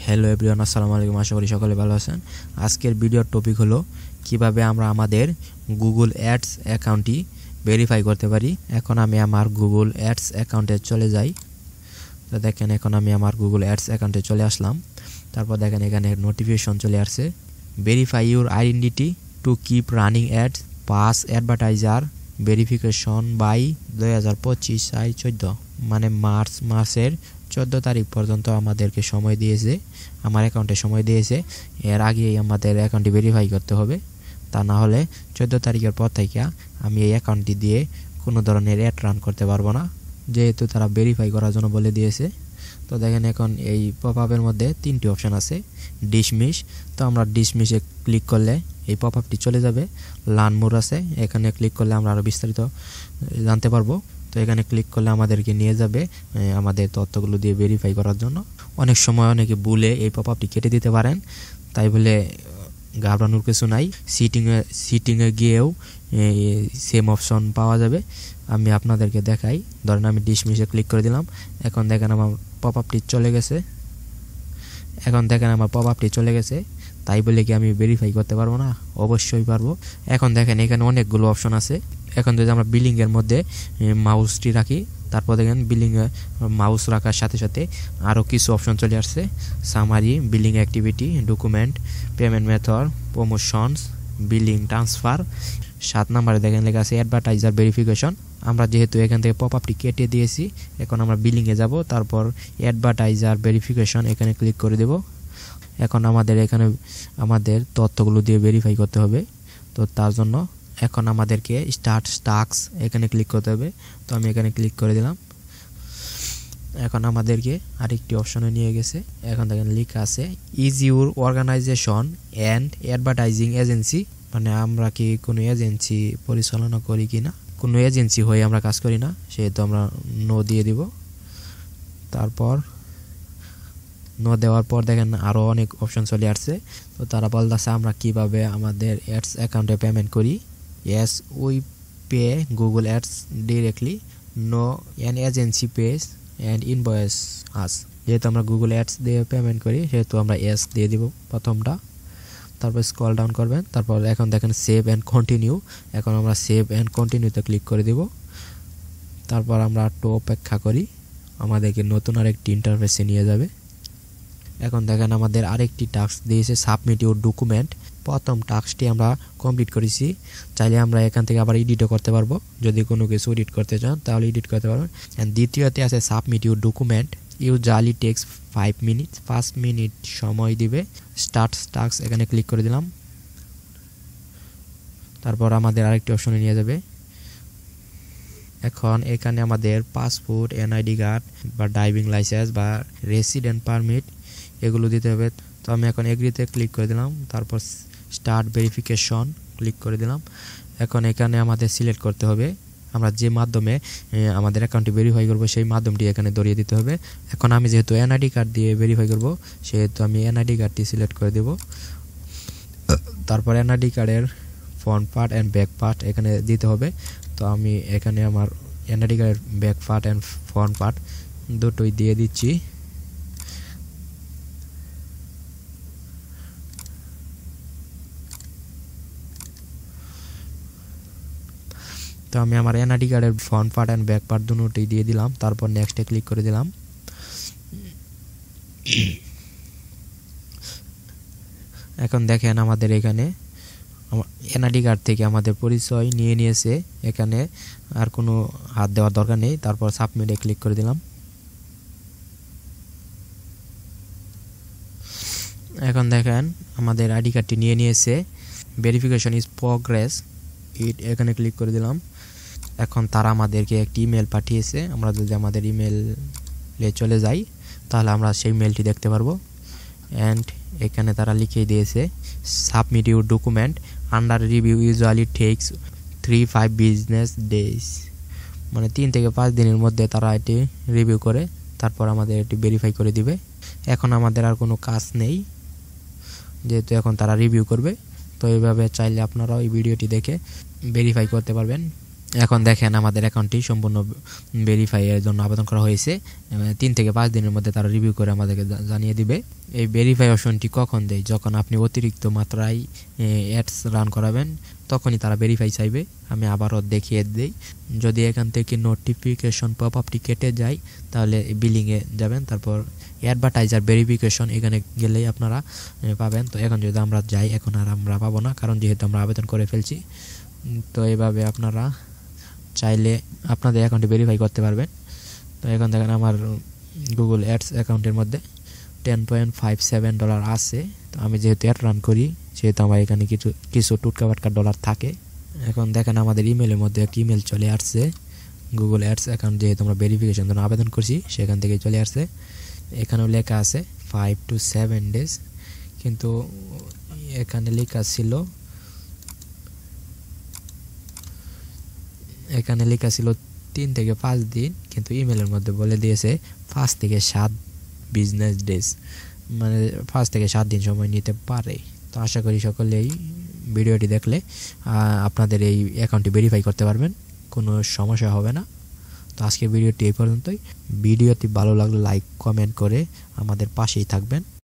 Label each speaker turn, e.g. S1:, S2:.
S1: Hello everyone, আসসালামু আলাইকুম। আশা করি সকলে ভালো আছেন। আজকের ভিডিওর টপিক হলো কিভাবে আমরা আমাদের গুগল অ্যাডস অ্যাকাউন্টটি ভেরিফাই করতে পারি। এখন আমি আমার গুগল অ্যাডস অ্যাকাউন্টে চলে যাই। তো দেখেন এখন আমি আমার গুগল অ্যাডস অ্যাকাউন্টে চলে আসলাম। তারপর দেখেন এখানে নোটিফিকেশন চলে আসছে, verify your identity to keep running ads, pass advertiser verification by 2025/14, মানে মার্চের 14 তারিখ পর্যন্ত আমাদেরকে সময় দিয়েছে, আমার অ্যাকাউন্টে সময় দিয়েছে। এর আগেই আমাদের অ্যাকাউন্টটি ভেরিফাই করতে হবে, তা না হলে 14 তারিখের পর থেকে আমি এই অ্যাকাউন্টটি দিয়ে কোনো ধরনের অ্যাড রান করতে পারবো না, যেহেতু তারা ভেরিফাই করার জন্য বলে দিয়েছে। তো দেখেন এখন এই পপআপের মধ্যে 3টি অপশান আছে, ডিসমিস। তো আমরা ডিসমিসে ক্লিক করলে এই পপআপটি চলে যাবে। লার্ন মোর আছে, এখানে ক্লিক করলে আমরা আরও বিস্তারিত জানতে পারবো। তো এখানে ক্লিক করলে আমাদেরকে নিয়ে যাবে আমাদের তথ্যগুলো দিয়ে ভেরিফাই করার জন্য। অনেক সময় অনেকে ভুলে এই পপআপটি কেটে দিতে পারেন, তাই বলে ঘাবড়ানোর কিছু নাই। সিটিংয়ে গিয়েও সেম অপশন পাওয়া যাবে। আমি আপনাদেরকে দেখাই, ধরেন আমি ডিসমিসে ক্লিক করে দিলাম। এখন দেখেন আমার পপআপটি চলে গেছে। তাই বলে কি আমি ভেরিফাই করতে পারবো না? অবশ্যই পারবো। এখন দেখেন এখানে অনেকগুলো অপশন আছে। এখন যদি আমরা বিলিংয়ের মধ্যে মাউসটি রাখি, তারপর দেখেন বিলিংয়ে মাউস রাখার সাথে সাথে আরও কিছু অপশন চলে আসছে, summary, billing activity, document, payment method, promotions, billing transfer. 7 নম্বরে দেখেন লেখা আছে অ্যাডভার্টাইজার ভেরিফিকেশন। আমরা যেহেতু এখান থেকে পপআপটি কেটে দিয়েছি, এখন আমরা বিলিংয়ে যাব, তারপর অ্যাডভার্টাইজার ভেরিফিকেশন এখানে ক্লিক করে দেব। এখন আমাদের এখানে আমাদের তথ্যগুলো দিয়ে ভেরিফাই করতে হবে। তো তার জন্য এখন আমাদেরকে স্টার্ট টাস্ক এখানে ক্লিক করতে হবে। তো আমি এখানে ক্লিক করে দিলাম। এখন আমাদেরকে আরেকটি অপশনে নিয়ে গেছে। এখন দেখেন লেখা আছে is your organisation and advertising agency, মানে আমরা কি কোনো এজেন্সি পরিচালনা করি কি না, কোনো এজেন্সি হয়ে আমরা কাজ করি না, সেহেতু আমরা নো দিয়ে দিব। তারপর নো দেওয়ার পর দেখেন আরও অনেক অপশন চলে আসছে। তো তারা বলতেছে আমরা কিভাবে আমাদের অ্যাডস অ্যাকাউন্টে পেমেন্ট করি। Yes, we pay Google Ads directly. No an agency pays and invoice us. যেহেতু আমরা গুগল অ্যাডস দিয়ে পেমেন্ট করি, সেহেতু আমরা এস দিয়ে দিব প্রথমটা। তারপর স্ক্রল ডাউন করবেন। তারপর এখন দেখেন সেভ অ্যান্ড কন্টিনিউ। এখন আমরা সেভ অ্যান্ড কন্টিনিউতে ক্লিক করে দিব। তারপর আমরা একটু অপেক্ষা করি, আমাদেরকে নতুন আরেকটি ইন্টারফেসে নিয়ে যাবে। এখন দেখেন আমাদের আরেকটি টাস্ক দিয়েছে, সাবমিট ইউর ডকুমেন্ট। প্রথম টাস্কটি আমরা কমপ্লিট করেছি। চাইলে আমরা এখান থেকে আবার এডিটও করতে পারবো, যদি কোনো কিছু এডিট করতে চান তাহলে এডিট করতে পারবেন। অ্যান্ড দ্বিতীয়তে আছে submit your document, usually takes 5 minute, 5 minute সময় দিবে। স্টার্ট টাস্ক এখানে ক্লিক করে দিলাম। তারপর আমাদের আরেকটি অপশনে নিয়ে যাবে। এখন এখানে আমাদের পাসপোর্ট, এনআইডি কার্ড বা ড্রাইভিং লাইসেন্স বা রেসিডেন্ট পারমিট এগুলো দিতে হবে। তো আমি এখন এগ্রিতে ক্লিক করে দিলাম। তারপর স্টার্ট ভেরিফিকেশন ক্লিক করে দিলাম। এখন এখানে আমাদের সিলেক্ট করতে হবে আমরা যে মাধ্যমে আমাদের অ্যাকাউন্টটি ভেরিফাই করব, সেই মাধ্যমটি এখানে ধরিয়ে দিতে হবে। এখন আমি যেহেতু এনআইডি কার্ড দিয়ে ভেরিফাই করব, সেহেতু আমি এনআইডি কার্ডটি সিলেক্ট করে দেব। তারপর এনআইডি কার্ডের front part and back part এখানে দিতে হবে। তো আমি এখানে আমার এনআইডি কার্ডের back part and front part দুটোই দিয়ে দিচ্ছি। তো আমি আমার এনআইডি কার্ডের front part and back part দুটোই দিয়ে দিলাম। তারপর নেক্সটে ক্লিক করে দিলাম। এখন দেখেন আমাদের এখানে এনআইডি কার্ড থেকে আমাদের পরিচয় নিয়ে নিয়েছে, এখানে আর কোনো হাত দেওয়ার দরকার নেই। তারপর সাবমিটে ক্লিক করে দিলাম। এখন দেখেন আমাদের আইডি কার্ডটি নিয়ে নিয়েছে, ভেরিফিকেশন ইজ প্রগ্রেস, এখানে ক্লিক করে দিলাম। এখন তারা আমাদেরকে একটি ইমেল পাঠিয়েছে, আমরা যদি আমাদের ইমেলে চলে যাই তাহলে আমরা সেই মেলটি দেখতে পারবো। অ্যান্ড এখানে তারা লিখে দিয়েছে submit your document under review usually takes 3-5 business days, মানে 3 থেকে 5 দিনের মধ্যে তারা এটি রিভিউ করে তারপর আমাদের এটি ভেরিফাই করে দিবে। এখন আমাদের আর কোনো কাজ নেই, যেহেতু এখন তারা রিভিউ করবে। তো এইভাবে চাইলে আপনারাও এই ভিডিওটি দেখে ভেরিফাই করতে পারবেন। এখন দেখেন আমাদের অ্যাকাউন্টটি সম্পূর্ণ ভেরিফাই এর জন্য আবেদন করা হয়েছে। 3 থেকে 5 দিনের মধ্যে তারা রিভিউ করে আমাদেরকে জানিয়ে দিবে। এই ভেরিফাই অপশনটি কখন দেয়? যখন আপনি অতিরিক্ত মাত্রায় অ্যাডস রান করাবেন তখনই তারা ভেরিফাই চাইবে। আমি আবারও দেখিয়ে দিই। যদি এখান থেকে নোটিফিকেশন পপ আপটি কেটে যায় তাহলে বিলিংয়ে যাবেন, তারপর অ্যাডভার্টাইজার ভেরিফিকেশন এখানে গেলেই আপনারা পাবেন। তো এখন যদি আমরা যাই, এখন আর আমরা পাবো না, কারণ যেহেতু আমরা আবেদন করে ফেলছি। তো এইভাবে আপনারা চাইলে আপনাদের অ্যাকাউন্টে ভেরিফাই করতে পারবেন। তো এখন দেখেন আমার গুগল অ্যাডস অ্যাকাউন্টের মধ্যে $10.57 আছে। তো আমি যেহেতু অ্যাড রান করি সেহেতু আমার এখানে কিছু টুটকা বাটকা ডলার থাকে। এখন দেখেন আমাদের ইমেলের মধ্যে একটা ইমেল চলে আসছে। গুগল অ্যাডস অ্যাকাউন্ট যেহেতু আমরা ভেরিফিকেশন জন্য আবেদন করছি সেখান থেকে চলে আসছে। এখানেও লেখা আছে 5 to 7 days, কিন্তু এখানে লেখা ছিল 3 থেকে 5 দিন, কিন্তু ইমেলের মধ্যে বলে দিয়েছে 5 থেকে 7 বিজনেস ডেজ, মানে 5 থেকে 7 দিন সময় নিতে পারে। তো আশা করি সকলেই ভিডিওটি দেখলে আপনাদের এই অ্যাকাউন্টটি ভেরিফাই করতে পারবেন, কোনো সমস্যা হবে না। তো আজকের ভিডিওটি এই পর্যন্তই। ভিডিওটি ভালো লাগলে লাইক কমেন্ট করে আমাদের পাশেই থাকবেন।